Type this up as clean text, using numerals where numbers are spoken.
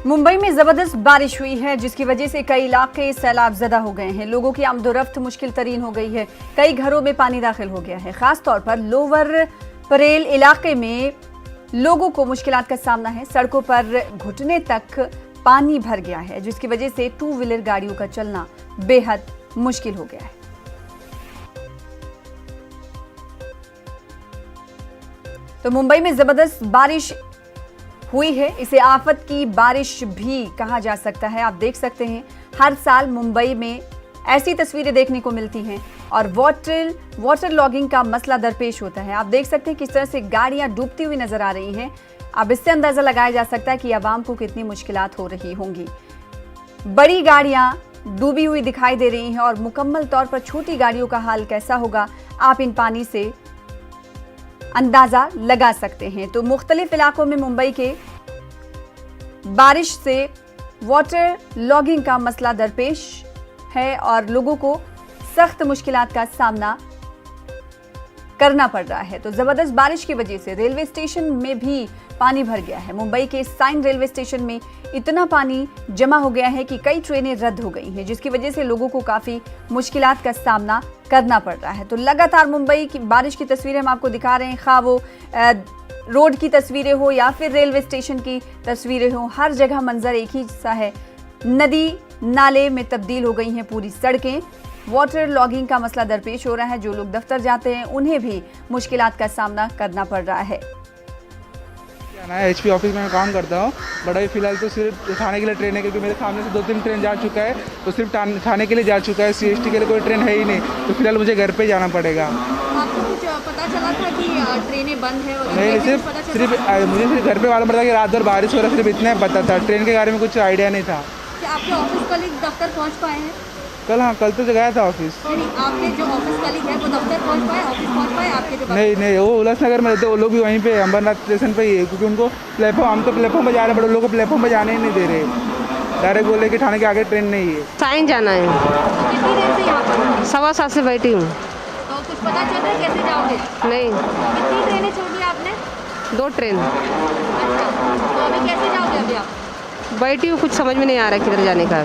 मुंबई में जबरदस्त बारिश हुई है जिसकी वजह से कई इलाके सैलाब ज़दा हो गए हैं। लोगों की आमदोरफ्त मुश्किल तरीन हो गई है। कई घरों में पानी दाखिल हो गया है। खास तौर पर लोअर परेल इलाके में लोगों को मुश्किलात का सामना है। सड़कों पर घुटने तक पानी भर गया है जिसकी वजह से टू व्हीलर गाड़ियों का चलना बेहद मुश्किल हो गया है। तो मुंबई में जबरदस्त बारिश हुई है। इसे आफत की बारिश भी कहा जा सकता है। आप देख सकते हैं हर साल मुंबई में ऐसी तस्वीरें देखने को मिलती हैं और वाटर लॉगिंग का मसला दरपेश होता है। आप देख सकते हैं किस तरह से गाड़ियां डूबती हुई नजर आ रही हैं। अब इससे अंदाजा लगाया जा सकता है कि आवाम को कितनी मुश्किलात हो रही होंगी। बड़ी गाड़ियां डूबी हुई दिखाई दे रही हैं और मुकम्मल तौर पर छोटी गाड़ियों का हाल कैसा होगा आप इन पानी से अंदाजा लगा सकते हैं। तो मुख्तलिफ इलाकों में मुंबई के बारिश से वाटर लॉगिंग का मसला दरपेश है और लोगों को सख्त मुश्किलात का सामना करना पड़ रहा है। तो जबरदस्त बारिश की वजह से रेलवे स्टेशन में भी पानी भर गया है। मुंबई के साइन रेलवे स्टेशन में इतना पानी जमा हो गया है कि कई ट्रेनें रद्द हो गई हैं जिसकी वजह से लोगों को काफी मुश्किलात का सामना करना पड़ रहा है। तो लगातार मुंबई की बारिश की तस्वीरें हम आपको दिखा रहे हैं, खा वो रोड की तस्वीरें हो या फिर रेलवे स्टेशन की तस्वीरें हो, हर जगह मंजर एक ही सा है। नदी नाले में तब्दील हो गई हैं पूरी सड़कें। वाटर लॉगिंग का मसला दरपेश हो रहा है। जो लोग दफ्तर जाते हैं उन्हें भी मुश्किलात का सामना करना पड़ रहा है। HP ऑफिस में मैं काम करता हूँ। बड़ा ही फिलहाल तो सिर्फ थाने के लिए ट्रेन है क्योंकि मेरे सामने से 2-3 ट्रेन जा चुका है, तो सिर्फ थाने के लिए जा चुका है। CST के लिए कोई ट्रेन है ही नहीं, तो फिलहाल मुझे घर पे जाना पड़ेगा। आपको कुछ पता चला था कि ट्रेनें बंद है? नहीं, सिर्फ मुझे घर पे मालूम पड़ा था कि रात भर बारिश हो रहा है, सिर्फ इतना पता था। ट्रेन के बारे में कुछ आइडिया नहीं था। क्या आपके ऑफिस कलीग दफ्तर पहुँच पाए हैं? कल तो गया था ऑफिस। आपके जो ऑफिस कलीग है वो दफ्तर पहुंच पाए, ऑफिस पहुंच पाए? आपके जो नहीं, वो उल्लासनगर में रहते, वो लोग भी वहीं पे अंबरनाथ स्टेशन पे ही है क्योंकि उनको प्लेटफॉर्म, हम तो प्लेटफॉर्म पे जा रहे हैं बट लोगों को प्लेटफॉर्म पे जाने ही नहीं दे रहे। डायरेक्ट बोले कि थाने के आगे ट्रेन नहीं है। साइन जाना है। कितनी देर से यहाँ पर? 7:15 से बैठी हूँ। तो कुछ पता चल रहा है कैसे जाओगे? नहीं। कितनी ट्रेनें छोड़ी आपने? 2 ट्रेन। अच्छा, तो अभी कैसे जाओगे? अभी आप बैठी हूँ, कुछ समझ में नहीं आ रहा किधर जाने का।